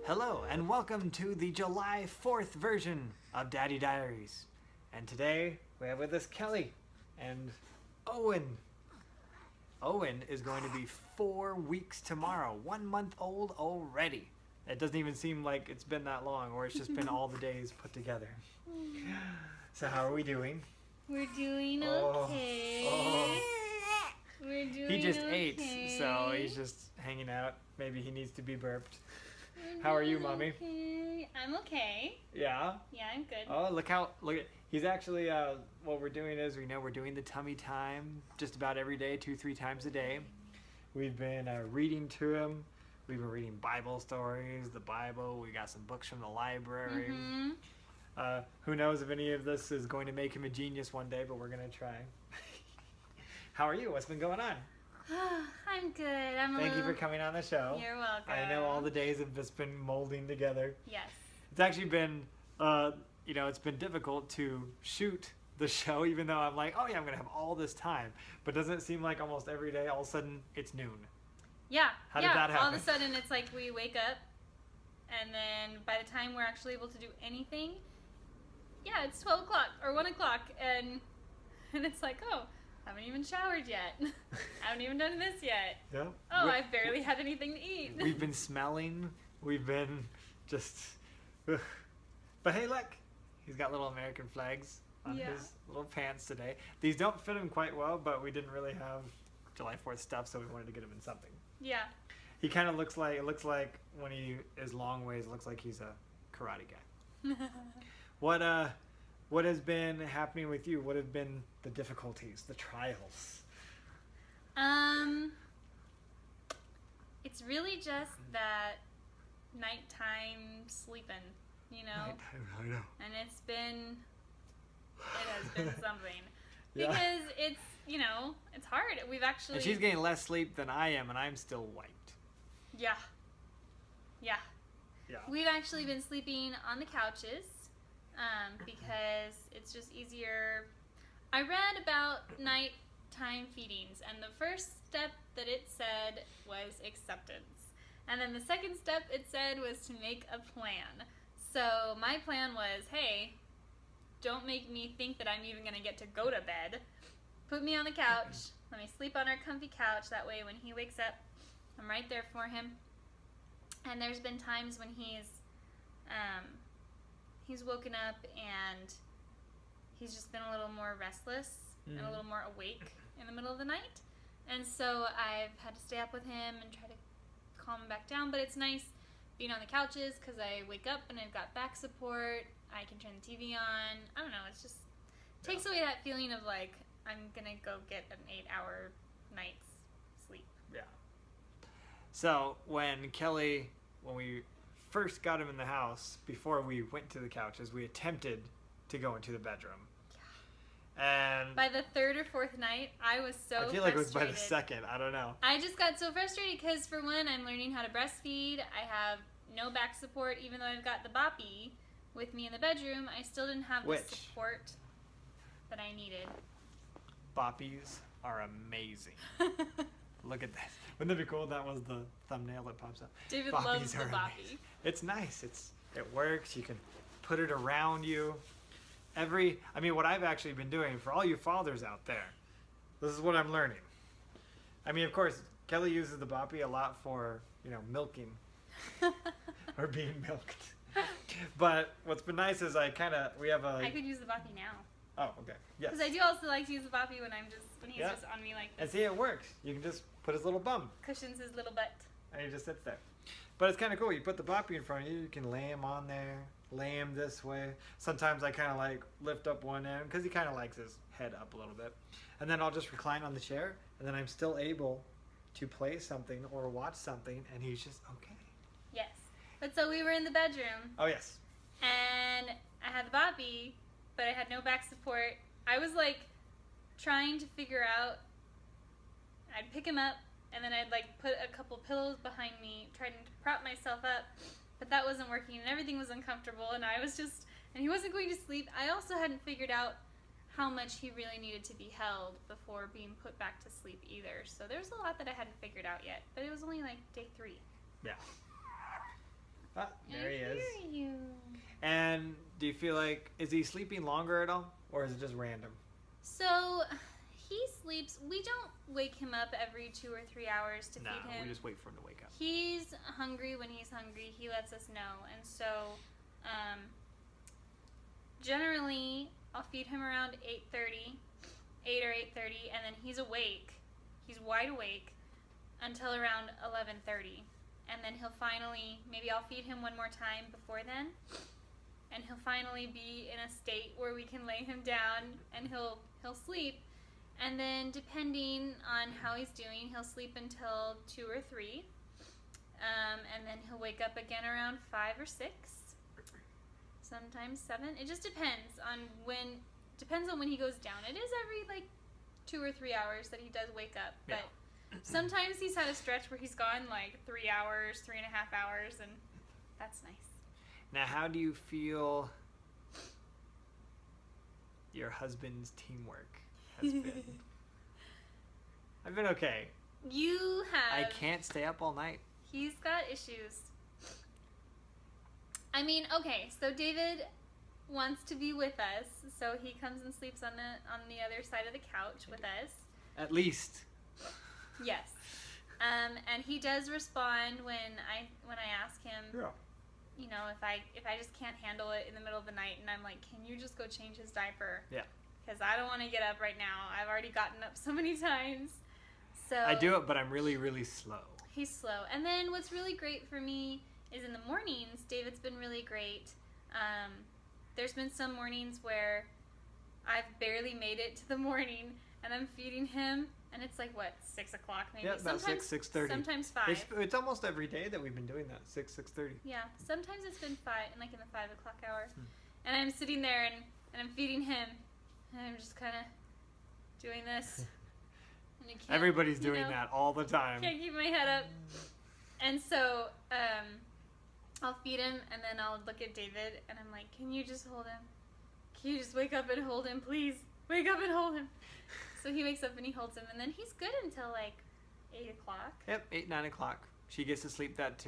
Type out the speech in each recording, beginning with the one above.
Hello and welcome to the July 4th version of Daddy Diaries. And today we have with us Kelly and Owen. Owen is going to be 4 weeks tomorrow, 1 month old already. It doesn't even seem like it's been that long, or it's just been all the days put together. So how are we doing? We're doing okay. We're doing He just okay. ate, so he's just hanging out. Maybe he needs to be burped. How are you, Mommy? Okay. I'm okay. Yeah? Yeah, I'm good. Oh, look at, he's actually, what we're doing is, we're doing the tummy time just about every day, 2-3 times a day. We've been reading to him. We've been reading Bible stories, the Bible. We got some books from the library. Mm-hmm. Who knows if any of this is going to make him a genius one day, but we're going to try. How are you? What's been going on? I'm good. Thank you for coming on the show. You're welcome. I know all the days have just been molding together. Yes. It's actually been, it's been difficult to shoot the show, even though I'm like, oh yeah, I'm going to have all this time. But doesn't it seem like almost every day, all of a sudden, it's noon? Yeah. How did that happen? All of a sudden, it's like we wake up, and then by the time we're actually able to do anything, yeah, it's 12 o'clock or 1 o'clock, and it's like, oh, I haven't even showered yet. I haven't even done this yet. Yeah. Oh, I've barely had anything to eat. We've been smelling. We've been just... Ugh. But hey, look. He's got little American flags on his little pants today. These don't fit him quite well, but we didn't really have July 4th stuff, so we wanted to get him in something. Yeah. He kind of looks like when he is long ways, it looks like he's a karate guy. What has been happening with you? What have been the difficulties, the trials? It's really just that nighttime sleeping, you know? Nighttime, I know. And it has been something. Yeah. Because it's, it's hard. We've actually... And she's getting less sleep than I am, and I'm still wiped. Yeah. Yeah. Yeah. We've actually been sleeping on the couches. Because it's just easier. I read about nighttime feedings, and the first step that it said was acceptance. And then the second step it said was to make a plan. So my plan was, hey, don't make me think that I'm even going to get to go to bed. Put me on the couch. Let me sleep on our comfy couch. That way when he wakes up, I'm right there for him. And there's been times when he's woken up and he's just been a little more restless and a little more awake in the middle of the night. And so I've had to stay up with him and try to calm him back down. But it's nice being on the couches because I wake up and I've got back support. I can turn the TV on. I don't know. It's just takes away that feeling of like I'm going to go get an 8-hour night's sleep. Yeah. So when we first got him in the house, before we went to the couches, we attempted to go into the bedroom. Yeah. And by the third or fourth night, I was so frustrated. I feel like it was by the second. I don't know. I just got so frustrated because, for one, I'm learning how to breastfeed. I have no back support. Even though I've got the boppy with me in the bedroom, I still didn't have the support that I needed. Boppies are amazing. Look at this. Wouldn't that be cool? That was the thumbnail that pops up. David loves the boppy. Amazing. It's nice. It works. You can put it around you. What I've actually been doing, for all you fathers out there, this is what I'm learning. Of course, Kelly uses the boppy a lot for, milking. Or being milked. But what's been nice is I could use the boppy now. Oh, okay. Yes. Because I do also like to use the boppy when he's just on me like this. And see, it works. You can just put his little bum. Cushions his little butt. And he just sits there. But it's kind of cool. You put the boppy in front of you. You can lay him on there. Lay him this way. Sometimes I kind of lift up one end because he kind of likes his head up a little bit. And then I'll just recline on the chair. And then I'm still able to play something or watch something. And he's just okay. Yes. But so we were in the bedroom. Oh, yes. And I had the boppy, but I had no back support. I was trying to figure out, I'd pick him up and then I'd put a couple pillows behind me, trying to prop myself up, but that wasn't working and everything was uncomfortable and and he wasn't going to sleep. I also hadn't figured out how much he really needed to be held before being put back to sleep either. So there's a lot that I hadn't figured out yet, but it was only day 3. Yeah. Ah, there he I is. hear you. And do you feel like, is he sleeping longer at all? Or is it just random? So he sleeps. We don't wake him up every 2 or 3 hours to No, feed him. we just wait for him to wake up. He's hungry when he's hungry. He lets us know. And so generally I'll feed him around 8:30, 8 or 8:30, and then he's awake. He's wide awake until around 11:30. And then he'll finally, maybe I'll feed him one more time before then. And he'll finally be in a state where we can lay him down and he'll sleep. And then depending on how he's doing, he'll sleep until 2 or 3. And then he'll wake up again around 5 or 6. Sometimes 7. It just depends on when he goes down. It is every 2 or 3 hours that he does wake up. Yeah. But sometimes he's had a stretch where he's gone 3 hours, 3.5 hours, and that's nice. Now, how do you feel your husband's teamwork has been? I've been okay. You have. I can't stay up all night. He's got issues. I mean, okay, so David wants to be with us, so he comes and sleeps on the other side of the couch with us. At least. Yes. And he does respond when I ask him, Yeah. you know, if I just can't handle it in the middle of the night, and I'm like, can you just go change his diaper? Yeah. Because I don't want to get up right now. I've already gotten up so many times. So I do it, but I'm really, really slow. He's slow. And then what's really great for me is in the mornings, David's been really great. There's been some mornings where I've barely made it to the morning, and I'm feeding him, and it's 6 o'clock maybe? Yeah, about sometimes, 6:30. Sometimes 5. It's almost every day that we've been doing that, 6:30. Yeah, sometimes it's been 5, in the 5 o'clock hour. And I'm sitting there, and I'm feeding him, and I'm just kind of doing this. And I can't, Everybody's doing that all the time. Can't keep my head up. And so I'll feed him, and then I'll look at David, and I'm like, can you just hold him? Can you just wake up and hold him, please? Wake up and hold him. So he wakes up and he holds him, and then he's good until 8 o'clock. Yep, 8, 9 o'clock. She gets to sleep that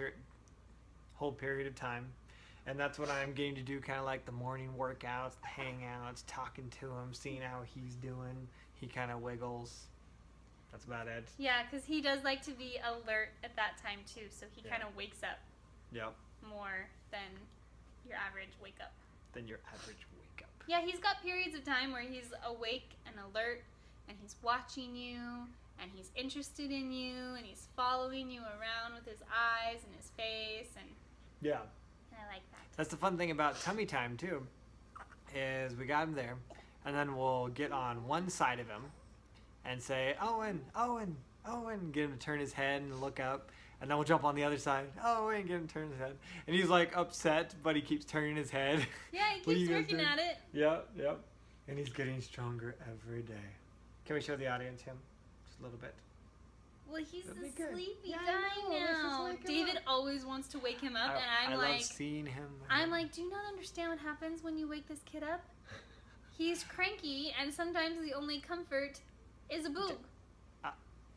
whole period of time. And that's when I'm getting to do kind of the morning workouts, the hangouts, talking to him, seeing how he's doing. He kind of wiggles. That's about it. Yeah, because he does like to be alert at that time too, so he kind of wakes up Yep. more than your average wake up. Than your average wake up. Yeah, he's got periods of time where he's awake and alert, and he's watching you, and he's interested in you, and he's following you around with his eyes and his face, and Yeah. I like that. That's the fun thing about tummy time too, is we got him there, and then we'll get on one side of him and say, Owen, Owen, Owen, get him to turn his head and look up, and then we'll jump on the other side, Owen, get him to turn his head. And he's upset, but he keeps turning his head. Yeah, he What are keeps you guys working doing? at it. Yep. And he's getting stronger every day. Can we show the audience him? Just a little bit. Well, he's That'd be a good. sleepy Yeah, I guy know, let's just now. wake him David up. always wants to wake him up, and I I'm love seeing him. do you not understand what happens when you wake this kid up? He's cranky, and sometimes the only comfort is a boob.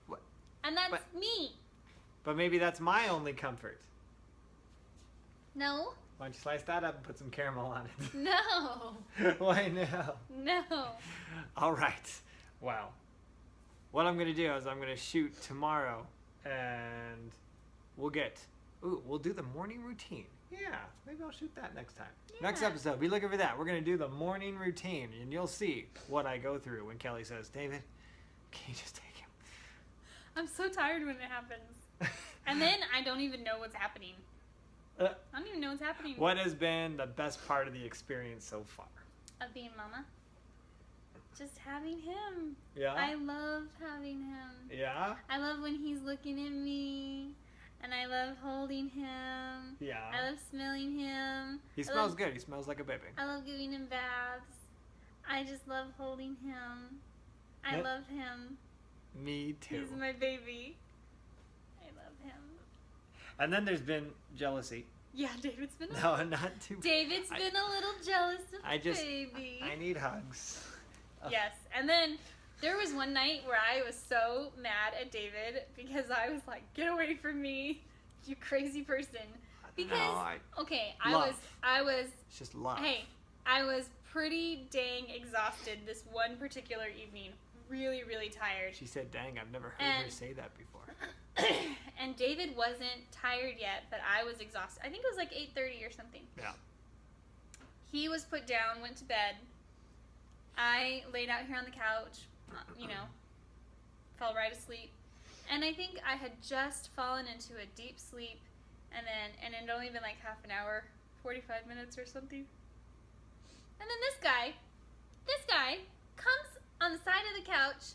What? And that's But- me. But maybe that's my only comfort. No. Why don't you slice that up and put some caramel on it? No. Why no? No. All right. Wow. What I'm going to do is I'm going to shoot tomorrow, and we'll do the morning routine. Yeah, maybe I'll shoot that next time. Next Yeah. episode, be looking for that. We're going to do the morning routine, and you'll see what I go through when Kelly says, David, can you just take him? I'm so tired when it happens. And then I don't even know what's happening. I don't even know what's happening. What has been the best part of the experience so far? Of being mama? Just having him. Yeah? I love having him. Yeah? I love when he's looking at me. And I love holding him. Yeah. I love smelling him. He smells good. He smells like a baby. I love giving him baths. I just love holding him. I Yep. love him. Me too. He's my baby. I love him. And then there's been jealousy. Yeah, David's been No, not too. David's I- been a little jealous of I just- baby. I need hugs. Yes, and then there was one night where I was so mad at David because I was like, "Get away from me, you crazy person!" Because I was It's just love. hey, I was pretty dang exhausted this one particular evening. Really, really tired. She said, "Dang, I've never heard her say that before." And David wasn't tired yet, but I was exhausted. I think it was like 8:30 or something. Yeah. He was put down, went to bed. I laid out here on the couch, fell right asleep. And I think I had just fallen into a deep sleep, and it had only been like half an hour, 45 minutes or something. And then this guy comes on the side of the couch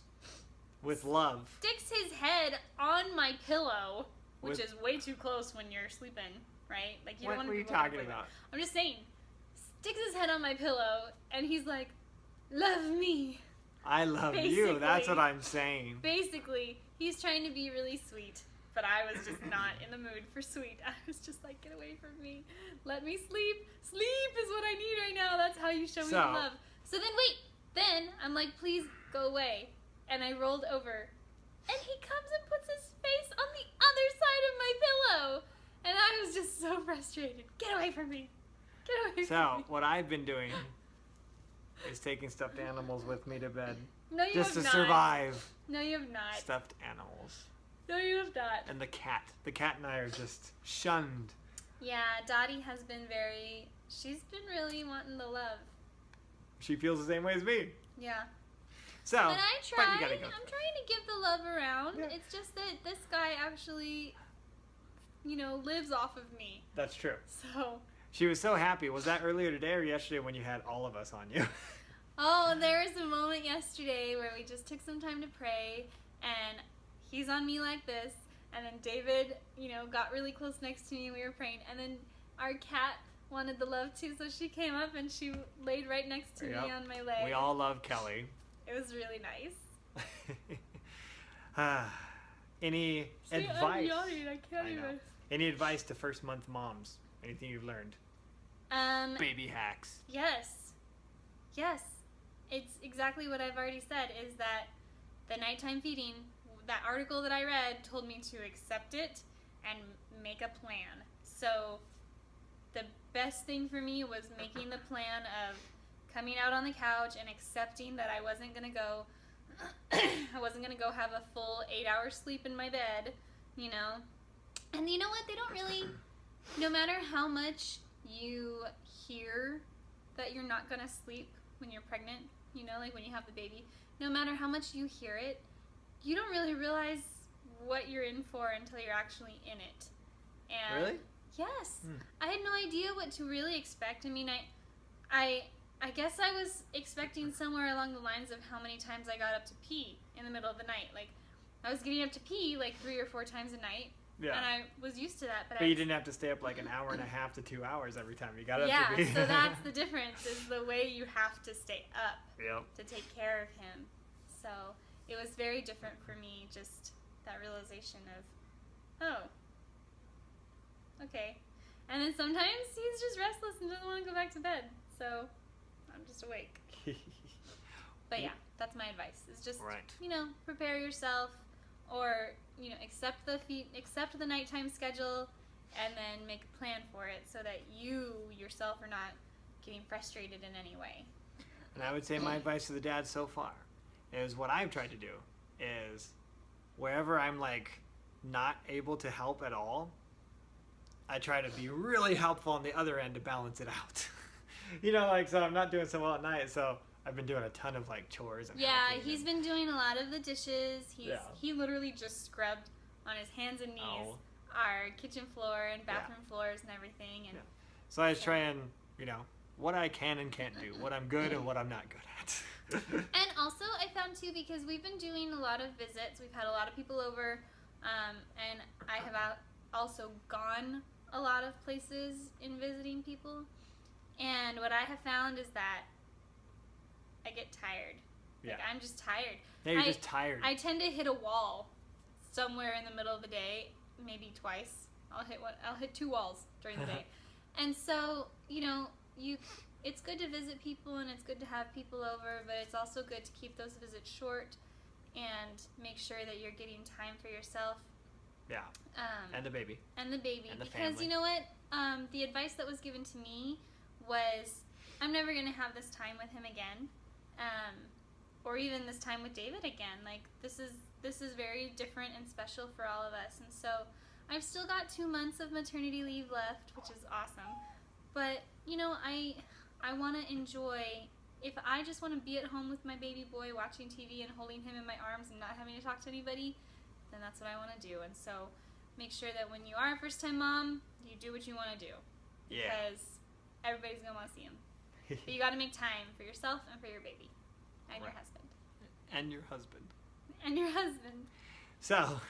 With love. sticks his head on my pillow, which With- is way too close when you're sleeping, right? Like What don't were you people wanna talking play that. about? I'm just saying, sticks his head on my pillow, and he's like, "Love me." I love you. That's what I'm saying. Basically, he's trying to be really sweet, but I was just not in the mood for sweet. I was just like, "Get away from me. Let me sleep. Sleep is what I need right now. That's how you show me So- love." So then I'm like, "Please go away." And I rolled over, and he comes and puts his face on the other side of my pillow. And I was just so frustrated. "Get away from me. Get away from So, me." what I've been doing is taking stuffed animals with me to bed. No, you Just have to not. survive. No, you have not. Stuffed animals. No, you have not. And the cat. The cat and I are just shunned. Yeah, Dottie has been she's been really wanting the love. She feels the same way as me. Yeah. So, But I but try. you gotta go. I'm trying to give the love around. Yeah. It's just that this guy actually, lives off of me. That's true. So. She was so happy. Was that earlier today or yesterday when you had all of us on you? Oh, there was a moment yesterday where we just took some time to pray, and he's on me like this, and then David, got really close next to me and we were praying, and then our cat wanted the love too, so she came up and she laid right next to me on my leg. We all love Kelly. It was really nice. Any See, advice? I'm yawning. I can't I know. even. Any advice to first month moms? Anything you've learned? Baby hacks. Yes. It's exactly what I've already said, is that the nighttime feeding, that article that I read told me to accept it and make a plan. So the best thing for me was making the plan of coming out on the couch and accepting that I wasn't going to go have a full 8-hour sleep in my bed, And you know what? They don't really, no matter how much you hear that you're not going to sleep when you're pregnant, like when you have the baby, no matter how much you hear it, you don't really realize what you're in for until you're actually in it. And Really? Yes. I had no idea what to really expect. I mean, I guess I was expecting somewhere along the lines of how many times I got up to pee in the middle of the night. Like, I was getting up to pee like 3 or 4 times a night. Yeah. And I was used to that. But you didn't have to stay up like an hour and a half to 2 hours every time you got up to pee. Yeah, so that's the difference, is the way you have to stay up to take care of him. So it was very different for me, just that realization of, okay. And then sometimes he's just restless and doesn't want to go back to bed. So I'm just awake. But yeah, that's my advice. Is just, prepare yourself, or, accept the nighttime schedule, and then make a plan for it so that you yourself are not getting frustrated in any way. And I would say my advice to the dad so far is what I've tried to do is wherever I'm like not able to help at all, I try to be really helpful on the other end to balance it out. So I'm not doing so well at night, so I've been doing a ton of like chores and helping he's been doing a lot of the dishes. Yeah. He literally just scrubbed on his hands and knees our kitchen floor and bathroom floors and everything. And so I just try and, what I can and can't do, what I'm good and what I'm not good at. And also I found too, because we've been doing a lot of visits, we've had a lot of people over, and I have also gone a lot of places in visiting people, and what I have found is that I get tired. Yeah. Like, I'm just tired. Yeah, you're just tired. I tend to hit a wall somewhere in the middle of the day, maybe twice. I'll hit 2 walls during the day. And so, it's good to visit people and it's good to have people over, but it's also good to keep those visits short and make sure that you're getting time for yourself. Yeah. And the baby. And the baby. And the because family. you know what? the advice that was given to me was, I'm never going to have this time with him again, or even this time with David again. Like, this is very different and special for all of us. And so I've still got 2 months of maternity leave left, which is awesome. But, you know, I want to enjoy, if I just want to be at home with my baby boy watching TV and holding him in my arms and not having to talk to anybody, then that's what I want to do. And so make sure that when you are a first-time mom, you do what you want to do. Yeah. Because everybody's going to want to see him. But you got to make time for yourself and for your baby. And your husband. And your husband. And your husband. So,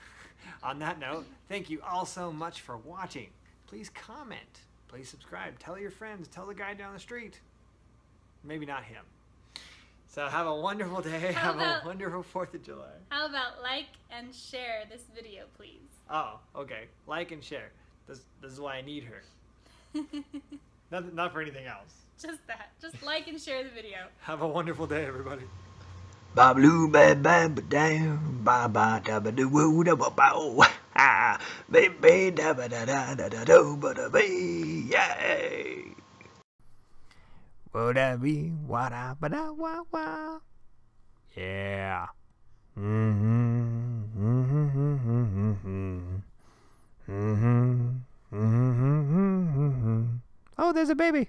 on that note, thank you all so much for watching. Please comment. Please subscribe. Tell your friends. Tell the guy down the street. Maybe not him. So have a wonderful day. Have a wonderful 4th of July. How about like and share this video, please? Oh, okay. Like and share. This is why I need her. Not for anything else. Just that. Just like and share the video. Have a wonderful day, everybody. Ba blue ba ba ba down ba ba da ba do woo da ba bow ha baby da ba da da da da do ba da be yay. Wo da be wa da ba da wa wa. Yeah. Oh, there's a baby.